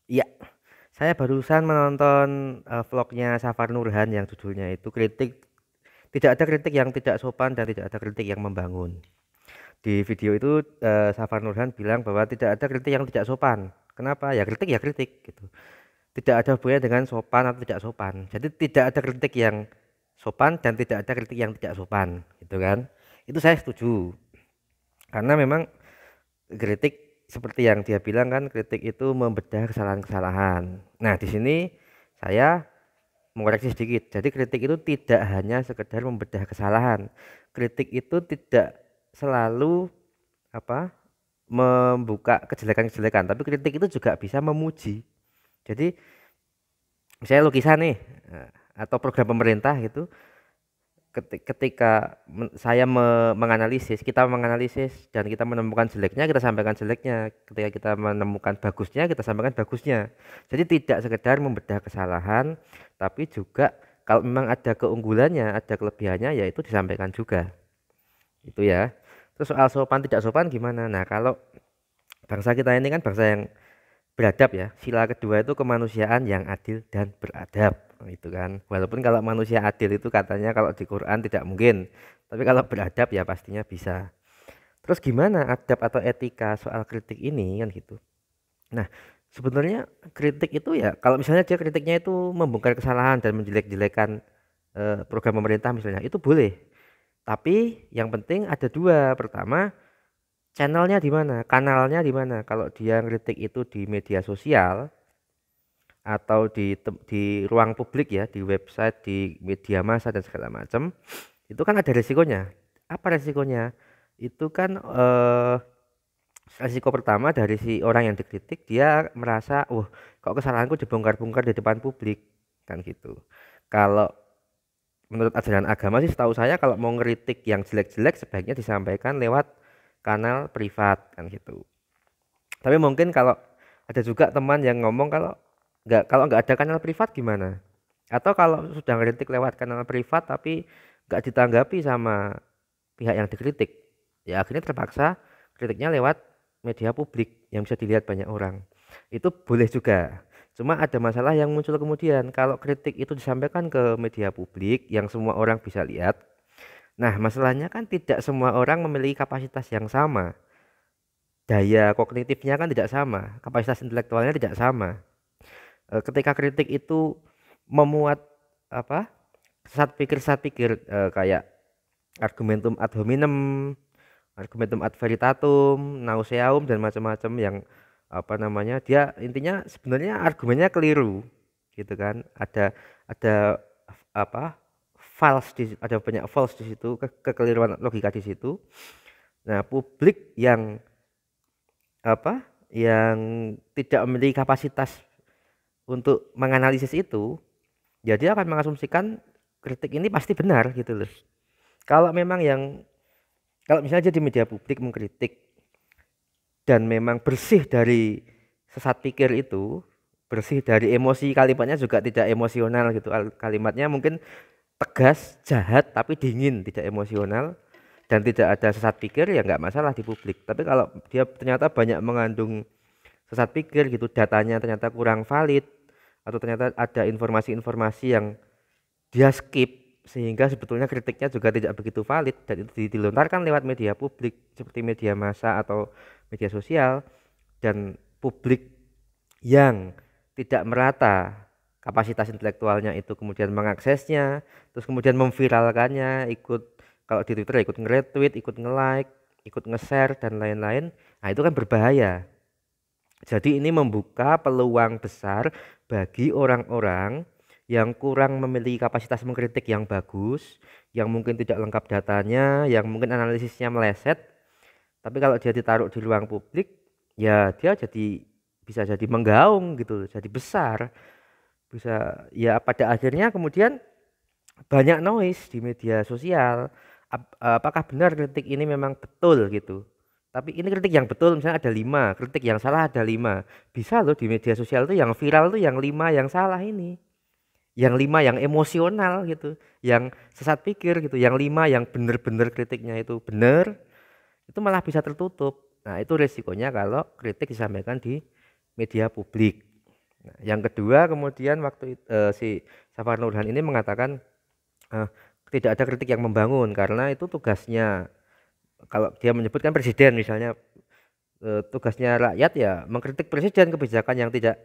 Iya, saya barusan menonton vlognya Safar Nurhan yang judulnya itu kritik, tidak ada kritik yang tidak sopan dan tidak ada kritik yang membangun. Di video itu Safar Nurhan bilang bahwa tidak ada kritik yang tidak sopan. Kenapa? Ya kritik gitu. Tidak ada hubungannya dengan sopan atau tidak sopan. Jadi tidak ada kritik yang sopan dan tidak ada kritik yang tidak sopan, gitu kan? Itu saya setuju. Karena memang kritik seperti yang dia bilang kan, kritik itu membedah kesalahan-kesalahan. Nah, di sini saya mengoreksi sedikit. Jadi kritik itu tidak hanya sekedar membedah kesalahan. Kritik itu tidak selalu apa? Membuka kejelekan-kejelekan, tapi kritik itu juga bisa memuji. Jadi misalnya lukisan nih atau program pemerintah gitu, ketika menganalisis, kita menganalisis dan kita menemukan jeleknya, kita sampaikan jeleknya. Ketika kita menemukan bagusnya, kita sampaikan bagusnya. Jadi tidak sekedar membedah kesalahan, tapi juga kalau memang ada keunggulannya, ada kelebihannya, ya itu disampaikan juga. Itu ya. Terus soal sopan tidak sopan gimana? Nah, kalau bangsa kita ini kan bangsa yang beradab ya. Sila kedua itu kemanusiaan yang adil dan beradab. Itu kan. Walaupun kalau manusia adil itu katanya kalau di Quran tidak mungkin. Tapi kalau beradab ya pastinya bisa. Terus gimana adab atau etika soal kritik ini kan gitu. Nah, sebenarnya kritik itu ya kalau misalnya dia kritiknya itu membongkar kesalahan dan menjelek-jelekan program pemerintah misalnya, itu boleh. Tapi yang penting ada dua. Pertama, channelnya di mana, kanalnya di mana. Kalau dia ngeritik itu di media sosial atau di ruang publik ya, di website, di media massa dan segala macam, itu kan ada resikonya. Apa resikonya? Itu kan resiko pertama dari si orang yang dikritik, dia merasa, wah, kok kesalahanku dibongkar-bongkar di depan publik, kan gitu. Kalau menurut ajaran agama sih, setahu saya kalau mau ngeritik yang jelek-jelek sebaiknya disampaikan lewat kanal privat, kan gitu. Tapi mungkin kalau ada juga teman yang ngomong kalau nggak ada kanal privat gimana? Atau kalau sudah ngeritik lewat kanal privat tapi nggak ditanggapi sama pihak yang dikritik, ya akhirnya terpaksa kritiknya lewat media publik yang bisa dilihat banyak orang. Itu boleh juga. Cuma ada masalah yang muncul kemudian kalau kritik itu disampaikan ke media publik yang semua orang bisa lihat. Nah, masalahnya kan tidak semua orang memiliki kapasitas yang sama. Daya kognitifnya kan tidak sama, kapasitas intelektualnya tidak sama. Ketika kritik itu memuat apa? Sesat pikir kayak argumentum ad hominem, argumentum ad veritatum, nauseaum dan macam-macam yang apa namanya? Dia intinya sebenarnya argumennya keliru gitu kan. Ada apa? Ada banyak false di situ, kekeliruan logika di situ. Nah, publik yang apa? Yang tidak memiliki kapasitas untuk menganalisis itu, ya dia akan mengasumsikan kritik ini pasti benar gitu loh. Kalau memang kalau misalnya di media publik mengkritik dan memang bersih dari sesat pikir itu, bersih dari emosi, kalimatnya juga tidak emosional gitu. Kalimatnya mungkin tegas, jahat tapi dingin, tidak emosional dan tidak ada sesat pikir, ya nggak masalah di publik. Tapi kalau dia ternyata banyak mengandung sesat pikir gitu, datanya ternyata kurang valid atau ternyata ada informasi-informasi yang dia skip sehingga sebetulnya kritiknya juga tidak begitu valid dan itu dilontarkan lewat media publik seperti media massa atau media sosial, dan publik yang tidak merata kapasitas intelektualnya itu kemudian mengaksesnya, terus kemudian memviralkannya, ikut kalau di Twitter ikut nge-retweet, ikut nge-like, ikut nge-share dan lain-lain. Nah, itu kan berbahaya. Jadi ini membuka peluang besar bagi orang-orang yang kurang memiliki kapasitas mengkritik yang bagus, yang mungkin tidak lengkap datanya, yang mungkin analisisnya meleset. Tapi kalau dia ditaruh di ruang publik, ya dia bisa jadi menggaung gitu, jadi besar. Bisa ya pada akhirnya kemudian banyak noise di media sosial. Apakah benar kritik ini memang betul gitu? Tapi ini kritik yang betul misalnya ada 5, kritik yang salah ada 5. Bisa loh di media sosial tuh yang viral tuh yang 5 yang salah ini. Yang 5 yang emosional gitu, yang sesat pikir gitu, yang 5 yang bener-bener kritiknya itu bener, itu malah bisa tertutup. Nah, itu resikonya kalau kritik disampaikan di media publik. Nah, yang kedua kemudian waktu si Safar Nurhan ini mengatakan eh, tidak ada kritik yang membangun karena itu tugasnya, kalau dia menyebutkan presiden misalnya, tugasnya rakyat ya mengkritik presiden kebijakan yang tidak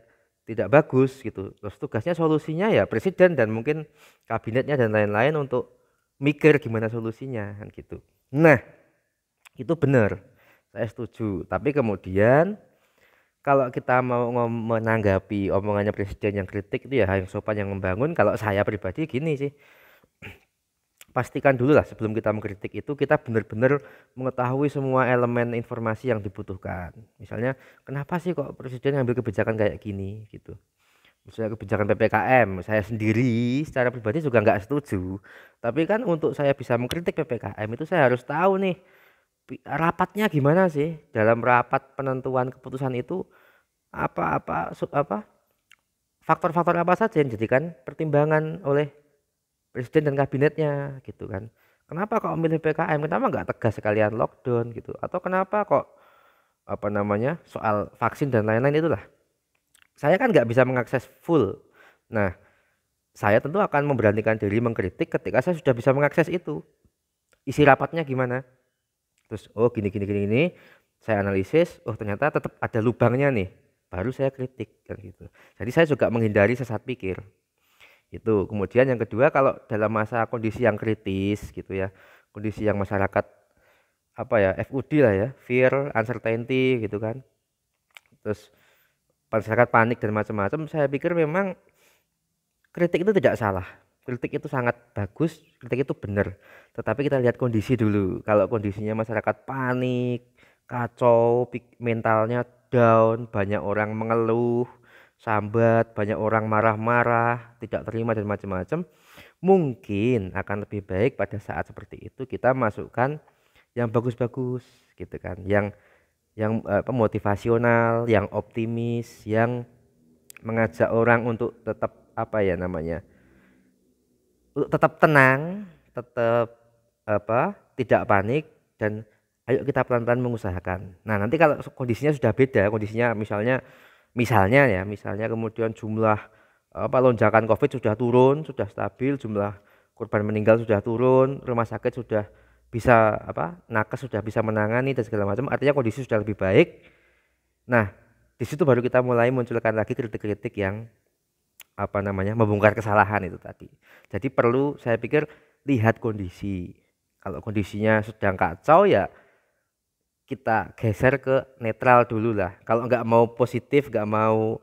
bagus gitu. Terus tugasnya solusinya ya presiden dan mungkin kabinetnya dan lain-lain untuk mikir gimana solusinya kan gitu. Nah, itu benar. Saya setuju. Tapi kemudian kalau kita mau menanggapi omongannya presiden yang kritik itu ya yang sopan yang membangun, kalau saya pribadi gini sih, pastikan dulu lah sebelum kita mengkritik itu kita benar-benar mengetahui semua elemen informasi yang dibutuhkan. Misalnya kenapa sih kok presiden ngambil kebijakan kayak gini gitu. Misalnya kebijakan PPKM, saya sendiri secara pribadi juga nggak setuju. Tapi kan untuk saya bisa mengkritik PPKM itu saya harus tahu nih rapatnya gimana sih, dalam rapat penentuan keputusan itu apa faktor-faktor apa saja yang dijadikan pertimbangan oleh presiden dan kabinetnya gitu kan. Kenapa kok milih PPKM? Kenapa nggak tegas sekalian lockdown gitu? Atau kenapa kok apa namanya soal vaksin dan lain-lain itulah. Saya kan nggak bisa mengakses full. Nah, saya tentu akan memberanikan diri mengkritik ketika saya sudah bisa mengakses itu. Isi rapatnya gimana? Terus oh gini gini gini ini saya analisis, oh ternyata tetap ada lubangnya nih. Baru saya kritik kan gitu. Jadi saya juga menghindari sesat pikir. Itu. Kemudian yang kedua kalau dalam masa kondisi yang kritis gitu ya. Kondisi yang masyarakat apa ya, FUD lah ya, fear, uncertainty gitu kan. Terus masyarakat panik dan macam-macam, saya pikir memang kritik itu tidak salah. Kritik itu sangat bagus, kritik itu benar. Tetapi kita lihat kondisi dulu. Kalau kondisinya masyarakat panik, kacau, mentalnya down, banyak orang mengeluh, sambat, banyak orang marah-marah, tidak terima dan macam-macam, mungkin akan lebih baik pada saat seperti itu kita masukkan yang bagus-bagus gitu kan. Yang motivasional, yang optimis, yang mengajak orang untuk tetap apa ya namanya, untuk tetap tenang, tetap apa, tidak panik dan ayo kita pelan-pelan mengusahakan. Nah, nanti kalau kondisinya sudah beda, kondisinya misalnya kemudian jumlah apa lonjakan Covid sudah turun, sudah stabil, jumlah korban meninggal sudah turun, rumah sakit sudah bisa apa, nakes sudah bisa menangani dan segala macam, artinya kondisi sudah lebih baik. Nah, di situ baru kita mulai munculkan lagi kritik-kritik yang apa namanya membongkar kesalahan itu tadi. Jadi perlu saya pikir lihat kondisi. Kalau kondisinya sedang kacau ya kita geser ke netral dulu lah. Kalau nggak mau positif, nggak mau,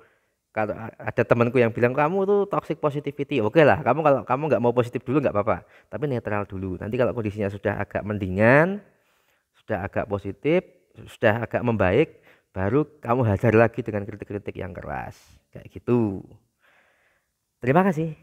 kalau ada temanku yang bilang kamu tuh toxic positivity, oke lah. Kalau kamu nggak mau positif dulu nggak apa-apa. Tapi netral dulu. Nanti kalau kondisinya sudah agak mendingan, sudah agak positif, sudah agak membaik, baru kamu hajar lagi dengan kritik-kritik yang keras. Kayak gitu. Terima kasih.